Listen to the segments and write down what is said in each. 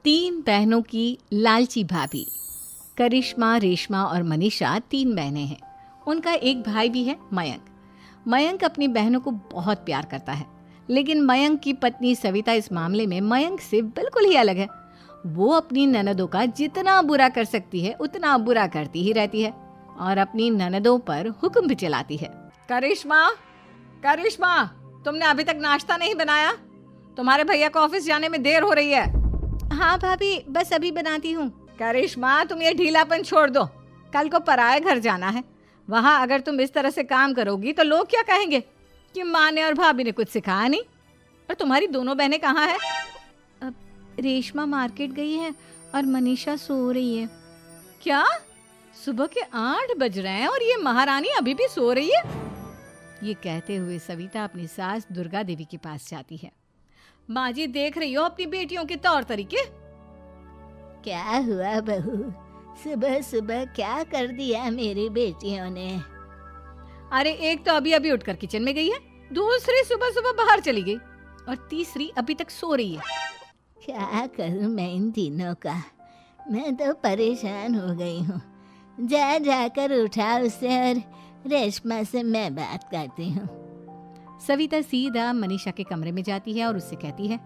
तीन बहनों की लालची भाभी। करिश्मा, रेशमा और मनीषा तीन बहनें हैं। उनका एक भाई भी है, मयंक। मयंक अपनी बहनों को बहुत प्यार करता है, लेकिन मयंक की पत्नी सविता इस मामले में मयंक से बिल्कुल ही अलग है। वो अपनी ननदों का जितना बुरा कर सकती है उतना बुरा करती ही रहती है और अपनी ननदों पर हुक्म भी चलाती है। करिश्मा, करिश्मा, तुमने अभी तक नाश्ता नहीं बनाया? तुम्हारे भैया को ऑफिस जाने में देर हो रही है। हाँ भाभी, बस अभी बनाती हूँ। करिश्मा, तुम ये ढीलापन छोड़ दो। कल को पराए घर जाना है। वहाँ अगर तुम इस तरह से काम करोगी तो लोग क्या कहेंगे कि माँ ने और भाभी ने कुछ सिखाया नहीं। और तुम्हारी दोनों बहनें कहाँ हैं? अब रेशमा मार्केट गई है और मनीषा सो रही है। क्या? सुबह के 8 बज रहे हैं और ये महारानी अभी भी सो रही है? ये कहते हुए सविता अपनी सास दुर्गा देवी के पास जाती है। माँ जी, देख रही हो अपनी बेटियों के तौर तरीके? क्या हुआ बहू, सुबह सुबह क्या कर दिया मेरी बेटियों ने? अरे एक तो अभी अभी उठकर किचन में गई है, दूसरी सुबह सुबह बाहर चली गई और तीसरी अभी तक सो रही है। क्या करूं मैं इन तीनों का, मैं तो परेशान हो गई हूँ। जा जाकर उठा उसे और रेशमा से मैं बात करती हूँ। सविता सीधा मनीषा के कमरे में जाती है और उससे कहती है,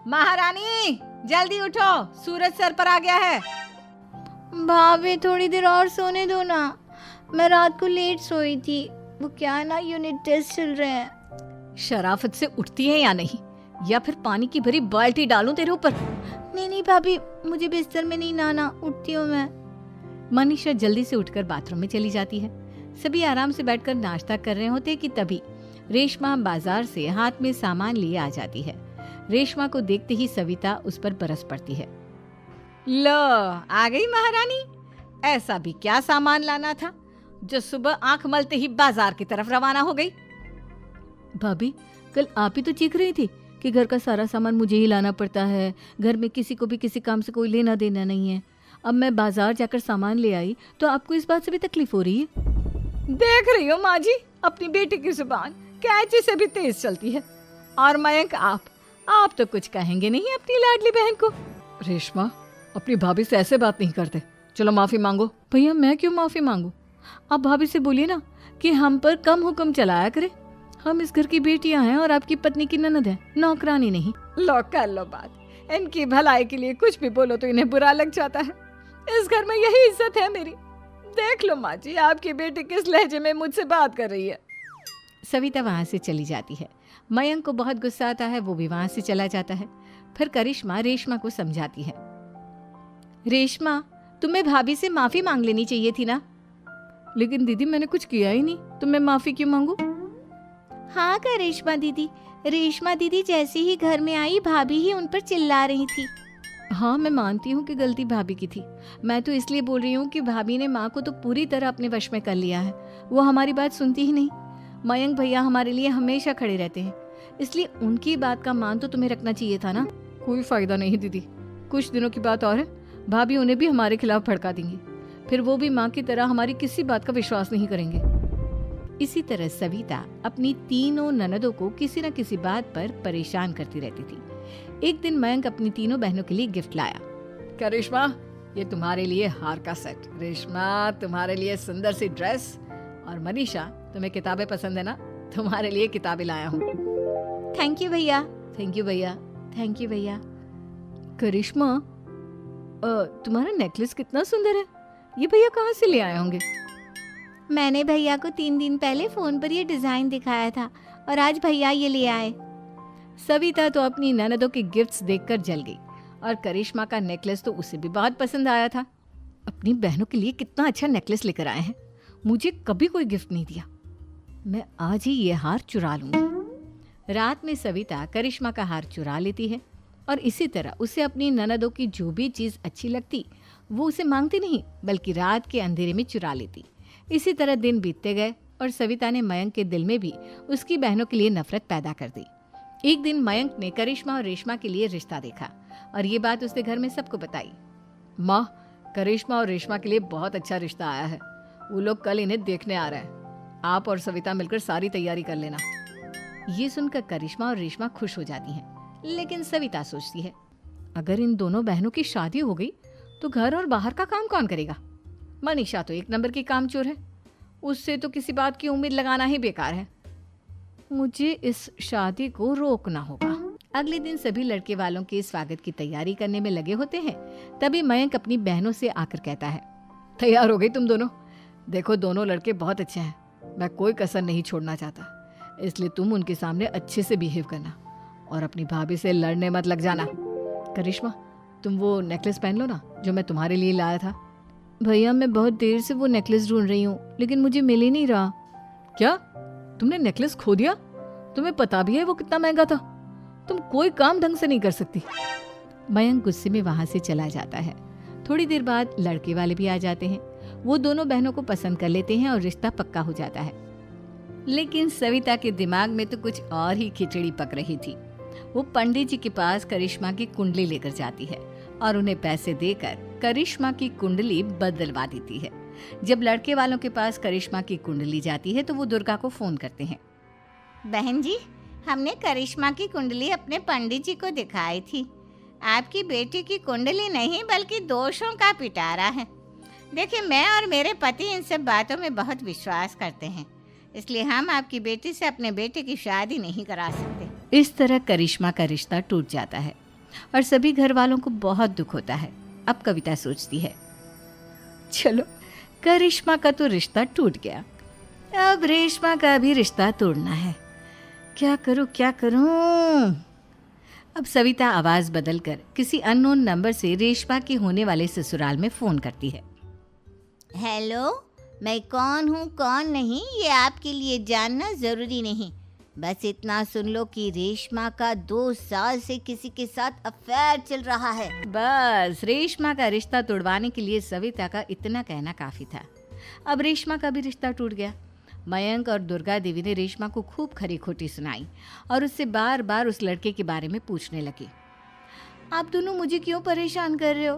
महारानी जल्दी उठो, सूरज सर पर आ गया है। भाभी थोड़ी देर और सोने दो ना, मैं रात को लेट सोई थी। वो क्या ना, यूनिट टेस्ट चल रहे हैं। शराफत से उठती है या नहीं, या फिर पानी की भरी बाल्टी डालूं तेरे ऊपर? नहीं भाभी, मुझे बिस्तर में नहीं नहाना, उठती हूँ मैं। मनीषा जल्दी से उठकर बाथरूम में चली जाती है। सभी आराम से बैठकर नाश्ता कर रहे होते कि तभी रेशमा बाजार से हाथ में सामान लिए आ जाती है। रेशमा को देखते ही सविता उस पर बरस पड़ती है। लो, आ गई महारानी। ऐसा भी क्या सामान लाना था जो सुबह आंख मलते ही बाजार की तरफ रवाना हो गई? भाभी, कल आप ही तो चीख रही थी कि घर का सारा सामान मुझे ही लाना पड़ता है, घर में किसी को भी किसी काम से कोई लेना देना नहीं है। अब मैं बाजार जाकर सामान ले आई तो आपको इस बात से भी तकलीफ हो रही है? देख रही हो माँ जी, अपनी बेटी की जुबान कैंची से भी तेज चलती है। और मयंक, आप तो कुछ कहेंगे नहीं अपनी लाडली बहन को। रेशमा, अपनी भाभी से ऐसे बात नहीं करते। चलो माफी मांगो। भैया, मैं क्यों माफी मांगू? आप भाभी से बोलिए ना कि हम पर कम हुक्म चलाया करे। हम इस घर की बेटियां हैं और आपकी पत्नी की ननद है, नौकरानी नहीं। लो कर लो बात। इनकी भलाई के लिए कुछ भी बोलो तो इन्हें बुरा लग जाता है। इस घर में यही इज्जत है मेरी। देख लो माँ जी, आपकी बेटी किस लहजे में मुझसे बात कर रही है। सविता वहां से चली जाती है। मयंक को बहुत गुस्सा आता है, वो भी वहां से चला जाता है। फिर करिश्मा रेशमा को समझाती है। रेशमा, तुम्हें भाभी से माफी मांग लेनी चाहिए थी ना। लेकिन दीदी, मैंने कुछ किया ही नहीं, तो मैं माफी क्यों मांगू? हाँ करिश्मा दीदी, रेशमा दीदी जैसे ही घर में आई भाभी ही उन पर चिल्ला रही थी। हाँ, मैं मानती हूँ कि गलती भाभी की थी। मैं तो इसलिए बोल रही हूँ कि भाभी ने माँ को तो पूरी तरह अपने वश में कर लिया है। वो हमारी बात सुनती ही नहीं। मयंक भैया हमारे लिए हमेशा खड़े रहते हैं, इसलिए उनकी बात का मान तो तुम्हें रखना चाहिए था ना। कोई फायदा नहीं दीदी, कुछ दिनों की बात और है, भाभी उन्हें भी हमारे खिलाफ भड़का देंगी। फिर वो भी माँ की तरह हमारी किसी बात का विश्वास नहीं करेंगे। इसी तरह सविता अपनी तीनों ननदों को किसी न किसी बात पर परेशान करती रहती थी। एक दिन मयंक अपनी तीनों बहनों के लिए गिफ्ट लाया। करिश्मा, ये तुम्हारे लिए हार का सेट। रेशमा, तुम्हारे लिए सुंदर सी ड्रेस। और मनीषा, तुम्हें किताबें पसंद है ना, तुम्हारे लिए किताबें लाया हूँ। थैंक यू भैया। थैंक यू भैया। थैंक यू भैया। करिश्मा, तुम्हारा नेकलेस कितना सुंदर है। ये भैया कहाँ से ले आए होंगे? मैंने भैया को 3 दिन पहले फोन पर ये डिजाइन दिखाया था और आज भैया ये ले आए। सविता तो अपनी ननदों के गिफ्ट्स देखकर जल गई और करिश्मा का नेकलेस तो उसे भी बहुत पसंद आया था। अपनी बहनों के लिए कितना अच्छा नेकलेस लेकर आए हैं, मुझे कभी कोई गिफ्ट नहीं दिया। मैं आज ही ये हार चुरा लूंगी। रात में सविता करिश्मा का हार चुरा लेती है और इसी तरह उसे अपनी ननदों की जो भी चीज़ अच्छी लगती वो उसे मांगती नहीं, बल्कि रात के अंधेरे में चुरा लेती। इसी तरह दिन बीतते गए और सविता ने मयंक के दिल में भी उसकी बहनों के लिए नफरत पैदा कर दी। एक दिन मयंक ने करिश्मा और रेशमा के लिए रिश्ता देखा और ये बात उसने घर में सबको बताई। माँ, करिश्मा और रेशमा के लिए बहुत अच्छा रिश्ता आया है। वो लोग कल इन्हें देखने आ रहे हैं। आप और सविता मिलकर सारी तैयारी कर लेना। ये सुनकर करिश्मा और रेशमा खुश हो जाती हैं, लेकिन सविता सोचती है, अगर इन दोनों बहनों की शादी हो गई तो घर और बाहर का काम कौन करेगा? मनीषा तो एक नंबर की कामचोर है, उससे तो किसी बात की उम्मीद लगाना ही बेकार है। मुझे इस शादी को रोकना होगा। अगले दिन सभी लड़के वालों के स्वागत की तैयारी करने में लगे होते हैं। तभी मयंक अपनी बहनों से आकर कहता है, तैयार हो गई तुम दोनों? देखो दोनों लड़के बहुत अच्छे हैं, मैं कोई कसर नहीं छोड़ना चाहता, इसलिए तुम उनके सामने अच्छे से बिहेव करना और अपनी भाभी से लड़ने मत लग जाना। करिश्मा, तुम वो नेकलेस पहन लो ना जो मैं तुम्हारे लिए लाया था। भैया मैं बहुत देर से वो नेकलेस ढूंढ रही हूँ, लेकिन मुझे मिल ही नहीं रहा। क्या तुमने नेकलेस खो दिया? तुम्हें पता भी है वो कितना महंगा था? तुम कोई काम ढंग से नहीं कर सकती। मयंक गुस्से में वहां से चला जाता है। थोड़ी देर बाद लड़के वाले भी आ जाते हैं। वो दोनों बहनों को पसंद कर लेते हैं और रिश्ता पक्का हो जाता है। लेकिन सविता के दिमाग में तो कुछ और ही खिचड़ी पक रही थी। वो पंडित जी के पास करिश्मा की कुंडली लेकर जाती है और उन्हें पैसे देकर करिश्मा की कुंडली बदलवा देती है। जब लड़के वालों के पास करिश्मा की कुंडली जाती है तो वो दुर्गा को फोन करते हैं। बहन जी, हमने करिश्मा की कुंडली अपने पंडित जी को दिखाई थी। आपकी बेटी की कुंडली नहीं बल्कि दोषों का पिटारा है। देखिए, मैं और मेरे पति इन सब बातों में बहुत विश्वास करते हैं, इसलिए हम आपकी बेटी से अपने बेटे की शादी नहीं करा सकते। इस तरह करिश्मा का रिश्ता टूट जाता है और सभी घर वालों को बहुत दुख होता है। अब कविता सोचती है, चलो करिश्मा का तो रिश्ता टूट गया, अब रेशमा का भी रिश्ता तोड़ना है। क्या करूं? अब सविता आवाज बदलकर किसी अननोन नंबर से रेशमा के होने वाले ससुराल में फोन करती है। हेलो, मैं कौन हूँ कौन नहीं ये आपके लिए जानना ज़रूरी नहीं। बस इतना सुन लो कि रेशमा का 2 साल से किसी के साथ अफेयर चल रहा है। बस रेशमा का रिश्ता तोड़वाने के लिए सविता का इतना कहना काफी था। अब रेशमा का भी रिश्ता टूट गया। मयंक और दुर्गा देवी ने रेशमा को खूब खरी खोटी सुनाई और उससे बार बार उस लड़के के बारे में पूछने लगी। आप दोनों मुझे क्यों परेशान कर रहे हो?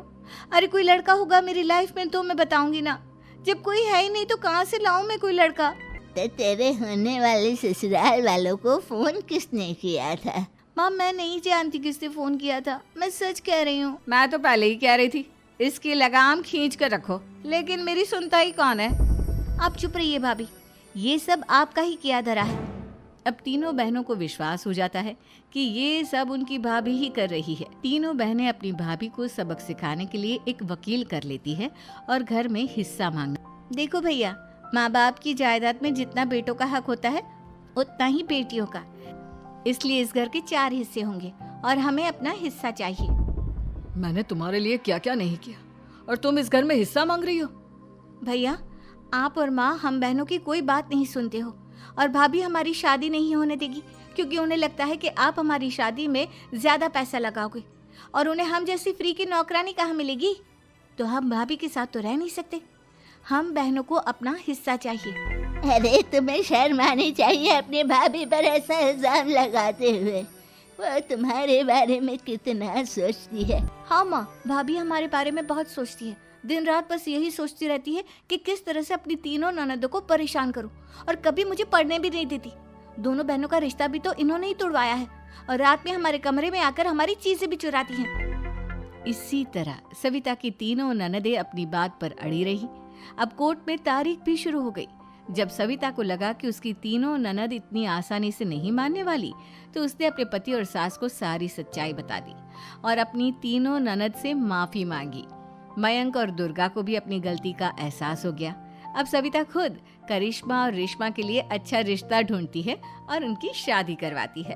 अरे कोई लड़का होगा मेरी लाइफ में तो मैं बताऊंगी ना, जब कोई है ही नहीं तो कहाँ से लाऊं मैं कोई लड़का? तो तेरे होने वाले ससुराल वालों को फोन किसने किया था? माँ मैं नहीं जानती किसने फोन किया था, मैं सच कह रही हूँ। मैं तो पहले ही कह रही थी इसकी लगाम खींच कर रखो, लेकिन मेरी सुनता ही कौन है। आप चुप रहिए भाभी, ये सब आपका ही किया धरा है। अब तीनों बहनों को विश्वास हो जाता है कि ये सब उनकी भाभी ही कर रही है। तीनों बहनें अपनी भाभी को सबक सिखाने के लिए एक वकील कर लेती है और घर में हिस्सा मांगना। देखो भैया, माँ बाप की जायदाद में जितना बेटों का हक होता है उतना ही बेटियों का, इसलिए इस घर के 4 हिस्से होंगे और हमें अपना हिस्सा चाहिए। मैंने तुम्हारे लिए क्या क्या नहीं किया और तुम इस घर में हिस्सा मांग रही हो? भैया, आप और माँ हम बहनों की कोई बात नहीं सुनते हो और भाभी हमारी शादी नहीं होने देगी क्योंकि उन्हें लगता है कि आप हमारी शादी में ज्यादा पैसा लगाओगे और उन्हें हम जैसी फ्री की नौकरानी कहाँ मिलेगी। तो हम भाभी के साथ तो रह नहीं सकते, हम बहनों को अपना हिस्सा चाहिए। अरे तुम्हें शर्म आनी चाहिए अपने भाभी पर ऐसा इल्जाम लगाते हुए। वो तुम्हारे बारे में कितना सोचती है। हाँ माँ, भाभी हमारे बारे में बहुत सोचती है, दिन रात बस यही सोचती रहती है कि किस तरह से अपनी तीनों ननदों को परेशान करूं और कभी मुझे पढ़ने भी नहीं देती। दोनों बहनों का रिश्ता भी तो इन्होंने ही तोड़वाया है और रात में हमारे कमरे में आकर हमारी चीजें भी चुराती हैं। इसी तरह सविता की तीनों ननदें अपनी बात पर अड़ी रही। अब कोर्ट में तारीख भी शुरू हो गई। जब सविता को लगा कि उसकी तीनों ननद इतनी आसानी से नहीं मानने वाली, तो उसने अपने पति और सास को सारी सच्चाई बता दी और अपनी तीनों ननद से माफी मांगी। मयंक और दुर्गा को भी अपनी गलती का एहसास हो गया। अब सविता खुद करिश्मा और रेशमा के लिए अच्छा रिश्ता ढूंढती है और उनकी शादी करवाती है।